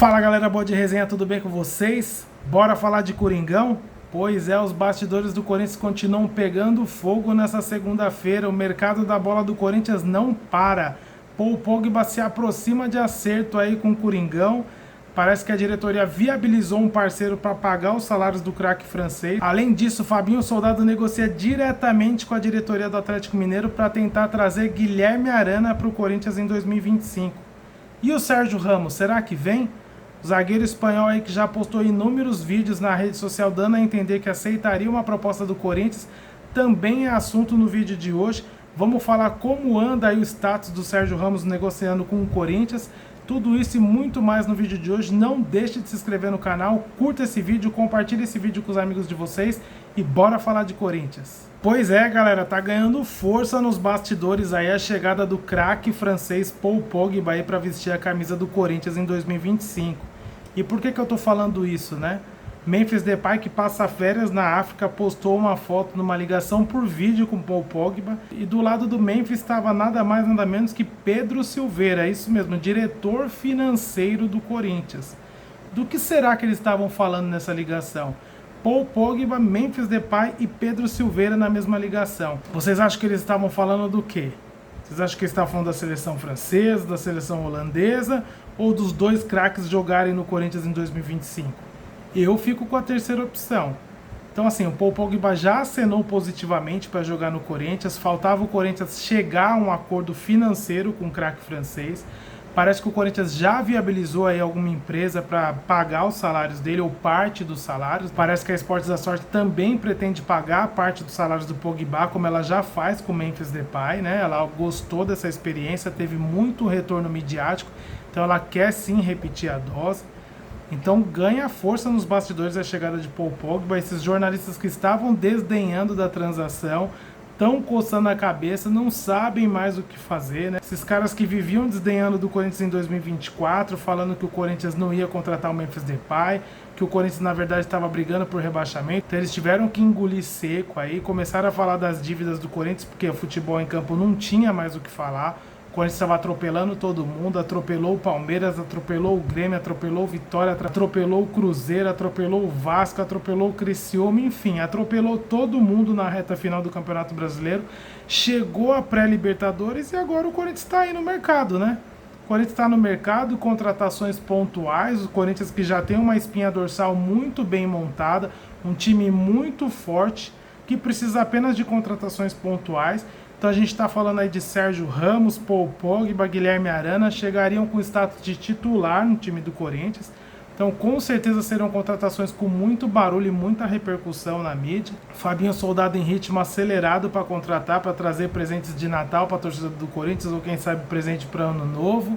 Fala galera boa de resenha, tudo bem com vocês? Bora falar de Coringão? Pois é, os bastidores do Corinthians continuam pegando fogo nessa segunda-feira. O mercado da bola do Corinthians não para. Paul Pogba se aproxima de acerto aí com o Coringão. Parece que a diretoria viabilizou um parceiro para pagar os salários do craque francês. Além disso, Fabinho Soldado negocia diretamente com a diretoria do Atlético Mineiro para tentar trazer Guilherme Arana para o Corinthians em 2025. E o Sérgio Ramos, será que vem? O zagueiro espanhol aí que já postou inúmeros vídeos na rede social dando a entender que aceitaria uma proposta do Corinthians, também é assunto no vídeo de hoje. Vamos falar como anda aí o status do Sérgio Ramos negociando com o Corinthians. Tudo isso e muito mais no vídeo de hoje. Não deixe de se inscrever no canal, curta esse vídeo, compartilhe esse vídeo com os amigos de vocês e bora falar de Corinthians. Pois é, galera, tá ganhando força nos bastidores aí a chegada do craque francês Paul Pogba aí para vestir a camisa do Corinthians em 2025. E por que eu tô falando isso, né? Memphis Depay, que passa férias na África, postou uma foto numa ligação por vídeo com Paul Pogba. E do lado do Memphis estava nada mais nada menos que Pedro Silveira, isso mesmo, diretor financeiro do Corinthians. Do que será que eles estavam falando nessa ligação? Paul Pogba, Memphis Depay e Pedro Silveira na mesma ligação. Vocês acham que eles estavam falando do quê? Vocês acham que eles estavam falando da seleção francesa, da seleção holandesa ou dos dois craques jogarem no Corinthians em 2025? Eu fico com a terceira opção. Então assim, o Paul Pogba já acenou positivamente para jogar no Corinthians, faltava o Corinthians chegar a um acordo financeiro com o craque francês. Parece que o Corinthians já viabilizou aí alguma empresa para pagar os salários dele, ou parte dos salários. Parece que a Esportes da Sorte também pretende pagar parte dos salários do Pogba, como ela já faz com o Memphis Depay, né? Ela gostou dessa experiência, teve muito retorno midiático, então ela quer sim repetir a dose. Então ganha força nos bastidores a chegada de Paul Pogba. Esses jornalistas que estavam desdenhando da transação estão coçando a cabeça, não sabem mais o que fazer, né? Esses caras que viviam desdenhando do Corinthians em 2024, falando que o Corinthians não ia contratar o Memphis Depay, que o Corinthians na verdade estava brigando por rebaixamento, então eles tiveram que engolir seco aí, começaram a falar das dívidas do Corinthians, porque o futebol em campo não tinha mais o que falar. O Corinthians estava atropelando todo mundo, atropelou o Palmeiras, atropelou o Grêmio, atropelou o Vitória, atropelou o Cruzeiro, atropelou o Vasco, atropelou o Criciúma, enfim, atropelou todo mundo na reta final do Campeonato Brasileiro, chegou a pré-Libertadores e agora o Corinthians está aí no mercado, né? O Corinthians está no mercado, contratações pontuais, o Corinthians que já tem uma espinha dorsal muito bem montada, um time muito forte, que precisa apenas de contratações pontuais. Então a gente está falando aí de Sérgio Ramos, Paul Pogba, Guilherme Arana, chegariam com status de titular no time do Corinthians. Então com certeza serão contratações com muito barulho e muita repercussão na mídia. Fabinho Soldado em ritmo acelerado para contratar, para trazer presentes de Natal para a torcida do Corinthians, ou quem sabe presente para Ano Novo.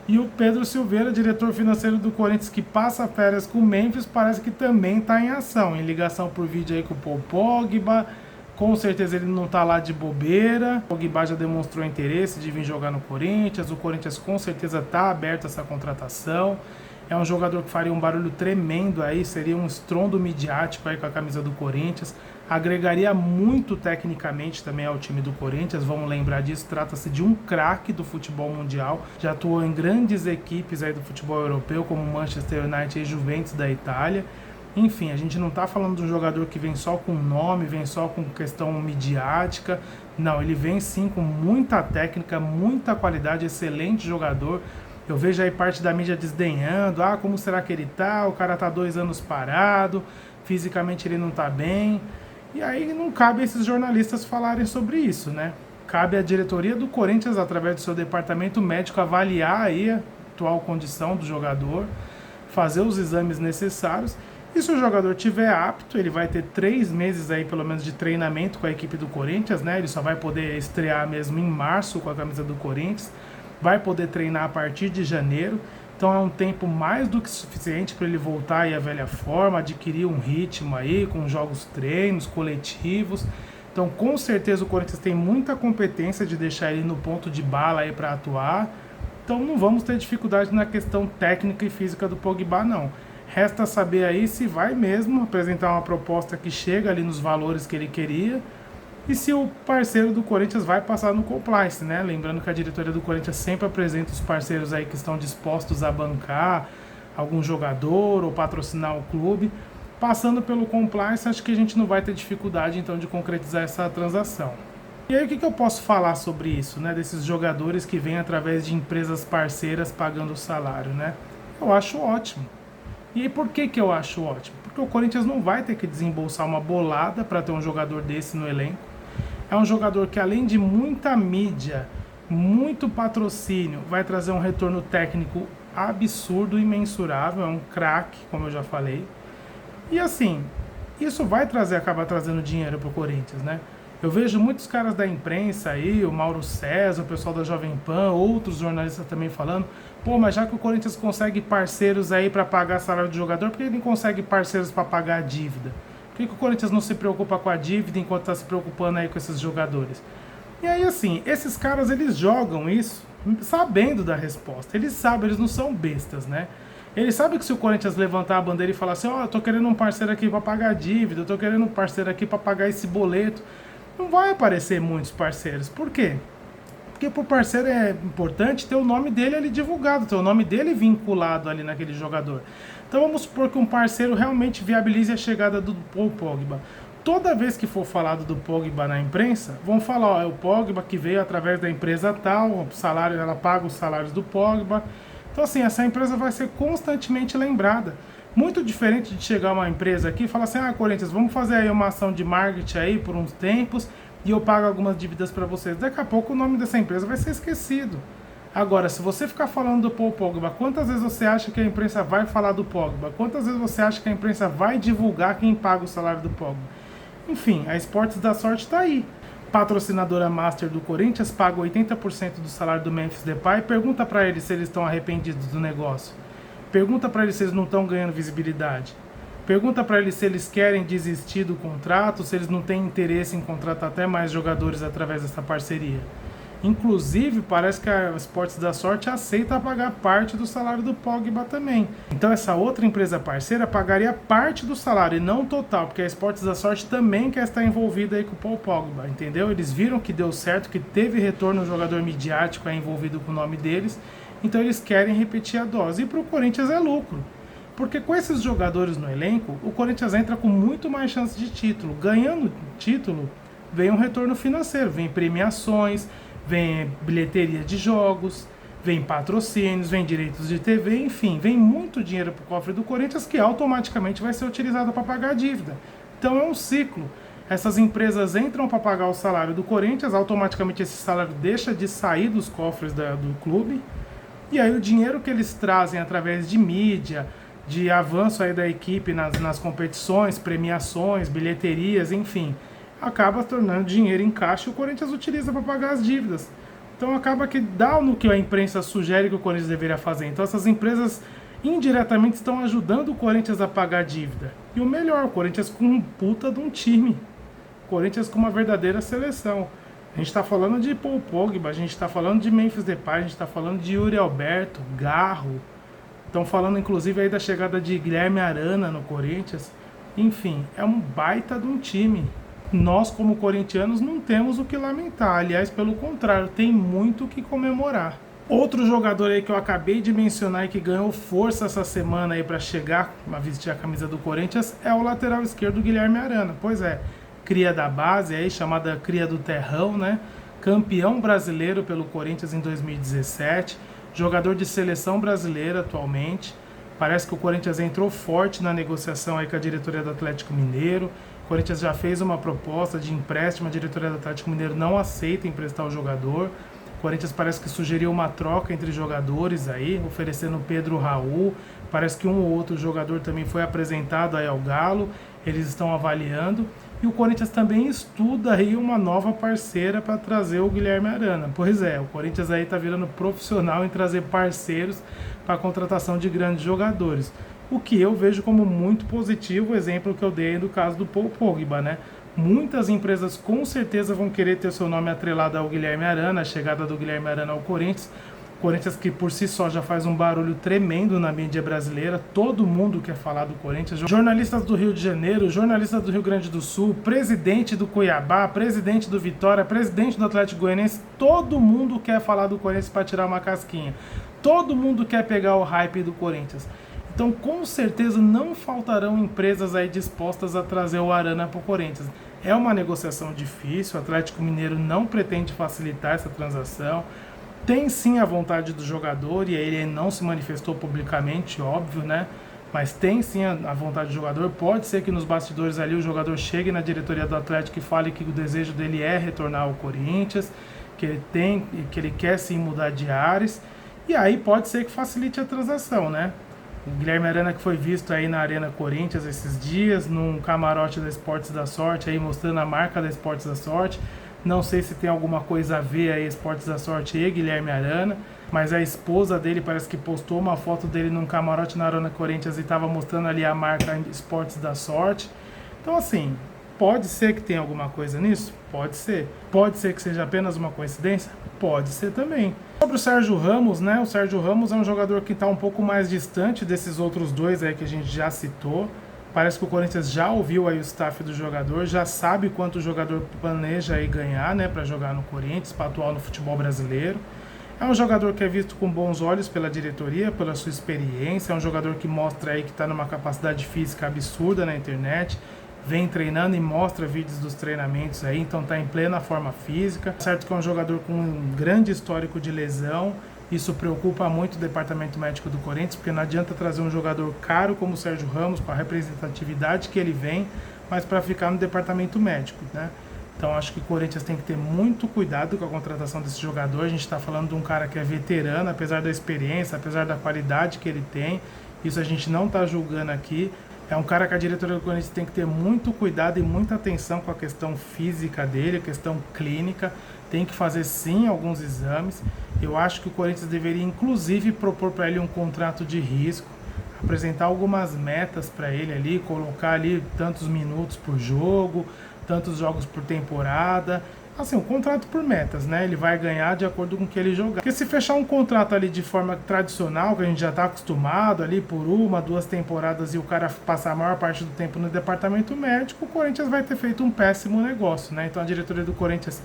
E o Pedro Silveira, diretor financeiro do Corinthians, que passa férias com o Memphis, parece que também está em ação, em ligação por vídeo aí com o Paul Pogba. Com certeza ele não está lá de bobeira. O Pogba já demonstrou interesse de vir jogar no Corinthians. O Corinthians com certeza está aberto a essa contratação. É um jogador que faria um barulho tremendo aí, seria um estrondo midiático aí com a camisa do Corinthians. Agregaria muito tecnicamente também ao time do Corinthians, vamos lembrar disso. Trata-se de um craque do futebol mundial. Já atuou em grandes equipes aí do futebol europeu, como Manchester United e Juventus da Itália. Enfim, a gente não está falando de um jogador que vem só com nome, vem só com questão midiática. Não, ele vem sim com muita técnica, muita qualidade, excelente jogador. Eu vejo aí parte da mídia desdenhando. Ah, como será que ele tá? O cara tá 2 anos parado, fisicamente ele não tá bem. E aí não cabe a esses jornalistas falarem sobre isso, né? Cabe à diretoria do Corinthians, através do seu departamento médico, avaliar aí a atual condição do jogador, fazer os exames necessários. E se o jogador estiver apto, ele vai ter 3 meses aí pelo menos de treinamento com a equipe do Corinthians, né? Ele só vai poder estrear mesmo em março com a camisa do Corinthians, vai poder treinar a partir de janeiro, então é um tempo mais do que suficiente para ele voltar aí à velha forma, adquirir um ritmo aí com jogos treinos, coletivos. Então com certeza o Corinthians tem muita competência de deixar ele no ponto de bala aí para atuar, então não vamos ter dificuldade na questão técnica e física do Pogba não. Resta saber aí se vai mesmo apresentar uma proposta que chega ali nos valores que ele queria e se o parceiro do Corinthians vai passar no compliance, né? Lembrando que a diretoria do Corinthians sempre apresenta os parceiros aí que estão dispostos a bancar algum jogador ou patrocinar o clube. Passando pelo compliance, acho que a gente não vai ter dificuldade então de concretizar essa transação. E aí o que eu posso falar sobre isso, né? Desses jogadores que vêm através de empresas parceiras pagando o salário, né? Eu acho ótimo. E aí por que eu acho ótimo? Porque o Corinthians não vai ter que desembolsar uma bolada para ter um jogador desse no elenco. É um jogador que, além de muita mídia, muito patrocínio, vai trazer um retorno técnico absurdo e imensurável. É um craque, como eu já falei. E assim, isso vai acabar trazendo dinheiro para o Corinthians, né? Eu vejo muitos caras da imprensa aí, o Mauro César, o pessoal da Jovem Pan, outros jornalistas também falando, pô, mas já que o Corinthians consegue parceiros aí para pagar salário do jogador, por que ele não consegue parceiros para pagar a dívida? Por que o Corinthians não se preocupa com a dívida enquanto está se preocupando aí com esses jogadores? E aí assim, esses caras eles jogam isso sabendo da resposta, eles sabem, eles não são bestas, né? Eles sabem que se o Corinthians levantar a bandeira e falar assim, ó, eu tô querendo um parceiro aqui para pagar a dívida, eu tô querendo um parceiro aqui para pagar esse boleto, não vai aparecer muitos parceiros. Por quê? Porque pro parceiro é importante ter o nome dele ali divulgado, ter o nome dele vinculado ali naquele jogador. Então vamos supor que um parceiro realmente viabilize a chegada do Paul Pogba. Toda vez que for falado do Pogba na imprensa, vão falar, ó, é o Pogba que veio através da empresa tal, o salário, ela paga os salários do Pogba. Então assim, essa empresa vai ser constantemente lembrada. Muito diferente de chegar uma empresa aqui e falar assim, ah, Corinthians, vamos fazer aí uma ação de marketing aí por uns tempos e eu pago algumas dívidas para vocês. Daqui a pouco o nome dessa empresa vai ser esquecido. Agora, se você ficar falando do Paul Pogba, quantas vezes você acha que a imprensa vai falar do Pogba? Quantas vezes você acha que a imprensa vai divulgar quem paga o salário do Pogba? Enfim, a Esportes da Sorte está aí. Patrocinadora Master do Corinthians paga 80% do salário do Memphis Depay. Pergunta para eles se eles estão arrependidos do negócio. Pergunta para eles se eles não estão ganhando visibilidade. Pergunta para eles se eles querem desistir do contrato, se eles não têm interesse em contratar até mais jogadores através dessa parceria. Inclusive, parece que a Esportes da Sorte aceita pagar parte do salário do Pogba também. Então essa outra empresa parceira pagaria parte do salário e não total, porque a Esportes da Sorte também quer estar envolvida aí com o Paul Pogba, entendeu? Eles viram que deu certo, que teve retorno, um jogador midiático aí envolvido com o nome deles, então eles querem repetir a dose. E para o Corinthians é lucro, porque com esses jogadores no elenco, o Corinthians entra com muito mais chance de título. Ganhando título, vem um retorno financeiro, vem premiações, vem bilheteria de jogos, vem patrocínios, vem direitos de TV, enfim, vem muito dinheiro para o cofre do Corinthians que automaticamente vai ser utilizado para pagar a dívida. Então é um ciclo. Essas empresas entram para pagar o salário do Corinthians, automaticamente esse salário deixa de sair dos cofres do clube, e aí o dinheiro que eles trazem através de mídia, de avanço aí da equipe nas competições, premiações, bilheterias, enfim, acaba tornando dinheiro em caixa e o Corinthians utiliza para pagar as dívidas. Então acaba que dá no que a imprensa sugere que o Corinthians deveria fazer. Então essas empresas indiretamente estão ajudando o Corinthians a pagar a dívida. E o melhor, o Corinthians com um puta de um time. O Corinthians com uma verdadeira seleção. A gente está falando de Paul Pogba, a gente está falando de Memphis Depay, a gente está falando de Yuri Alberto, Garro. Estão falando inclusive aí da chegada de Guilherme Arana no Corinthians. Enfim, é um baita de um time. Nós, como corintianos, não temos o que lamentar. Aliás, pelo contrário, tem muito o que comemorar. Outro jogador aí que eu acabei de mencionar e que ganhou força essa semana aí para chegar a vestir a camisa do Corinthians é o lateral esquerdo Guilherme Arana. Pois é, cria da base aí, chamada cria do terrão, né? Campeão brasileiro pelo Corinthians em 2017, jogador de seleção brasileira atualmente. Parece que o Corinthians entrou forte na negociação aí com a diretoria do Atlético Mineiro. O Corinthians já fez uma proposta de empréstimo, a diretoria do Atlético Mineiro não aceita emprestar o jogador. O Corinthians parece que sugeriu uma troca entre jogadores aí, oferecendo Pedro Raul. Parece que um ou outro jogador também foi apresentado aí ao Galo, eles estão avaliando. E o Corinthians também estuda aí uma nova parceira para trazer o Guilherme Arana. Pois é, o Corinthians aí está virando profissional em trazer parceiros para a contratação de grandes jogadores. O que eu vejo como muito positivo, o exemplo que eu dei do caso do Paul Pogba, né? Muitas empresas com certeza vão querer ter seu nome atrelado ao Guilherme Arana, a chegada do Guilherme Arana ao Corinthians. Corinthians que por si só já faz um barulho tremendo na mídia brasileira, todo mundo quer falar do Corinthians, jornalistas do Rio de Janeiro, jornalistas do Rio Grande do Sul, presidente do Cuiabá, presidente do Vitória, presidente do Atlético Goianiense, todo mundo quer falar do Corinthians para tirar uma casquinha, todo mundo quer pegar o hype do Corinthians. Então, com certeza, não faltarão empresas aí dispostas a trazer o Arana para o Corinthians. É uma negociação difícil, o Atlético Mineiro não pretende facilitar essa transação. Tem sim a vontade do jogador, e ele não se manifestou publicamente, óbvio, né? Mas tem sim a vontade do jogador. Pode ser que nos bastidores ali o jogador chegue na diretoria do Atlético e fale que o desejo dele é retornar ao Corinthians, que ele quer sim mudar de ares. E aí pode ser que facilite a transação, né? O Guilherme Arana, que foi visto aí na Arena Corinthians esses dias, num camarote da Esportes da Sorte, aí mostrando a marca da Esportes da Sorte. Não sei se tem alguma coisa a ver aí Esportes da Sorte e Guilherme Arana, mas a esposa dele parece que postou uma foto dele num camarote na Arena Corinthians e estava mostrando ali a marca Esportes da Sorte. Então assim, pode ser que tenha alguma coisa nisso? Pode ser. Pode ser que seja apenas uma coincidência? Pode ser também. Sobre o Sérgio Ramos, né? O Sérgio Ramos é um jogador que está um pouco mais distante desses outros dois aí que a gente já citou. Parece que o Corinthians já ouviu aí o staff do jogador, já sabe quanto o jogador planeja aí ganhar, né, para jogar no Corinthians, para atuar no futebol brasileiro. É um jogador que é visto com bons olhos pela diretoria, pela sua experiência. É um jogador que mostra aí que está numa capacidade física absurda na internet. Vem treinando e mostra vídeos dos treinamentos aí, então está em plena forma física. Certo que é um jogador com um grande histórico de lesão. Isso preocupa muito o departamento médico do Corinthians, porque não adianta trazer um jogador caro como o Sérgio Ramos, com a representatividade que ele vem, mas para ficar no departamento médico, né? Então acho que o Corinthians tem que ter muito cuidado com a contratação desse jogador. A gente está falando de um cara que é veterano, apesar da experiência, apesar da qualidade que ele tem. Isso a gente não está julgando aqui. É um cara que a diretoria do Corinthians tem que ter muito cuidado e muita atenção com a questão física dele, a questão clínica. Tem que fazer sim alguns exames. Eu acho que o Corinthians deveria inclusive propor para ele um contrato de risco, apresentar algumas metas para ele ali, colocar ali tantos minutos por jogo, tantos jogos por temporada. Assim, um contrato por metas, né? Ele vai ganhar de acordo com o que ele jogar. Porque se fechar um contrato ali de forma tradicional, que a gente já está acostumado ali por 1, 2 temporadas e o cara passar a maior parte do tempo no departamento médico, o Corinthians vai ter feito um péssimo negócio, né? Então a diretoria do Corinthians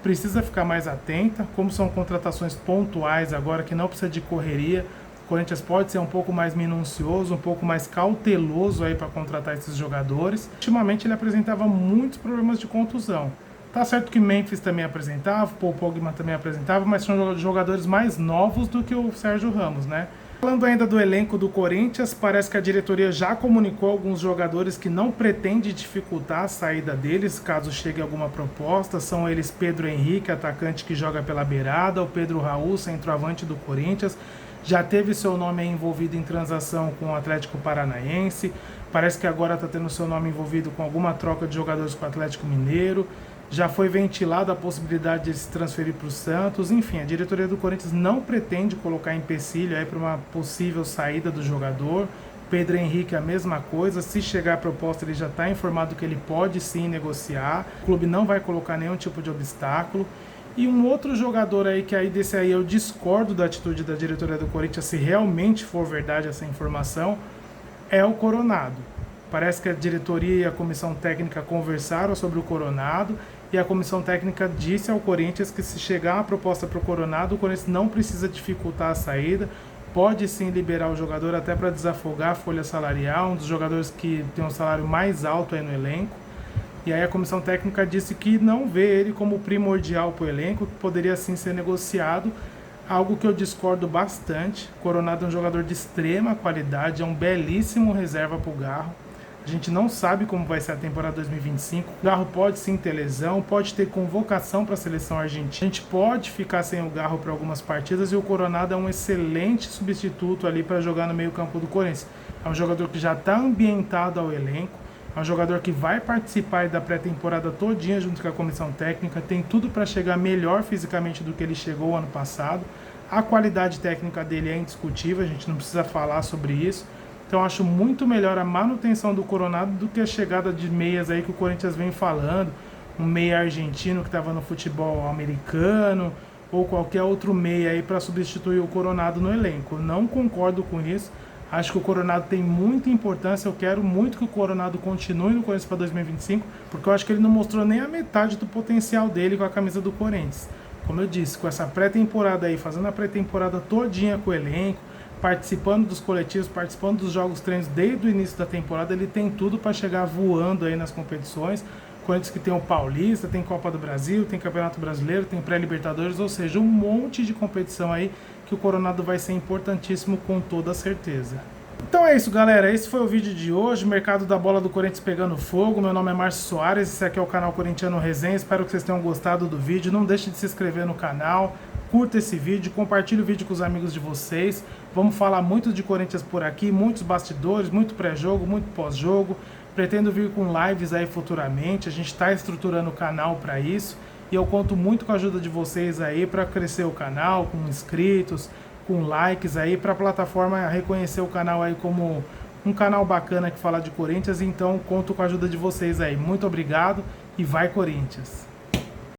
precisa ficar mais atenta. Como são contratações pontuais agora, que não precisa de correria, o Corinthians pode ser um pouco mais minucioso, um pouco mais cauteloso aí para contratar esses jogadores. Ultimamente ele apresentava muitos problemas de contusão. Tá certo que Memphis também apresentava, Paul Pogba também apresentava, mas são jogadores mais novos do que o Sérgio Ramos, né? Falando ainda do elenco do Corinthians, parece que a diretoria já comunicou alguns jogadores que não pretende dificultar a saída deles, caso chegue alguma proposta. São eles Pedro Henrique, atacante que joga pela beirada, o Pedro Raul, centroavante do Corinthians. Já teve seu nome envolvido em transação com o Atlético Paranaense. Parece que agora está tendo seu nome envolvido com alguma troca de jogadores com o Atlético Mineiro. Já foi ventilada a possibilidade de se transferir para o Santos. Enfim, a diretoria do Corinthians não pretende colocar empecilho aí para uma possível saída do jogador. Pedro Henrique a mesma coisa. Se chegar a proposta, ele já está informado que ele pode sim negociar. O clube não vai colocar nenhum tipo de obstáculo. E um outro jogador aí, que aí desse aí eu discordo da atitude da diretoria do Corinthians, se realmente for verdade essa informação, é o Coronado. Parece que a diretoria e a comissão técnica conversaram sobre o Coronado e a comissão técnica disse ao Corinthians que se chegar uma proposta para o Coronado, o Corinthians não precisa dificultar a saída, pode sim liberar o jogador até para desafogar a folha salarial, um dos jogadores que tem um salário mais alto aí no elenco. E aí a comissão técnica disse que não vê ele como primordial para o elenco, que poderia sim ser negociado, algo que eu discordo bastante. Coronado é um jogador de extrema qualidade, é um belíssimo reserva para o Garro. A gente não sabe como vai ser a temporada 2025. O Garro pode sim ter lesão, pode ter convocação para a seleção argentina. A gente pode ficar sem o Garro para algumas partidas e o Coronado é um excelente substituto ali para jogar no meio campo do Corinthians. É um jogador que já está ambientado ao elenco, é um jogador que vai participar da pré-temporada todinha junto com a comissão técnica, tem tudo para chegar melhor fisicamente do que ele chegou ano passado. A qualidade técnica dele é indiscutível, a gente não precisa falar sobre isso. Então acho muito melhor a manutenção do Coronado do que a chegada de meias aí que o Corinthians vem falando, um meia argentino que estava no futebol americano ou qualquer outro meia aí para substituir o Coronado no elenco. Eu não concordo com isso. Acho que o Coronado tem muita importância. Eu quero muito que o Coronado continue no Corinthians para 2025, porque eu acho que ele não mostrou nem a metade do potencial dele com a camisa do Corinthians. Como eu disse, com essa pré-temporada aí, fazendo a pré-temporada todinha com o elenco, participando dos coletivos, participando dos jogos treinos desde o início da temporada, ele tem tudo para chegar voando aí nas competições. Corinthians que tem o Paulista, tem Copa do Brasil, tem Campeonato Brasileiro, tem Pré-Libertadores, ou seja, um monte de competição aí que o Coronado vai ser importantíssimo com toda certeza. Então é isso, galera, esse foi o vídeo de hoje, mercado da bola do Corinthians pegando fogo. Meu nome é Márcio Soares, esse aqui é o canal Corintiano Resenha, espero que vocês tenham gostado do vídeo, não deixe de se inscrever no canal, curta esse vídeo, compartilhe o vídeo com os amigos de vocês, vamos falar muito de Corinthians por aqui, muitos bastidores, muito pré-jogo, muito pós-jogo, pretendo vir com lives aí futuramente, a gente está estruturando o canal para isso, e eu conto muito com a ajuda de vocês aí para crescer o canal, com inscritos, com likes aí, para a plataforma reconhecer o canal aí como um canal bacana que fala de Corinthians, então conto com a ajuda de vocês aí. Muito obrigado e vai Corinthians!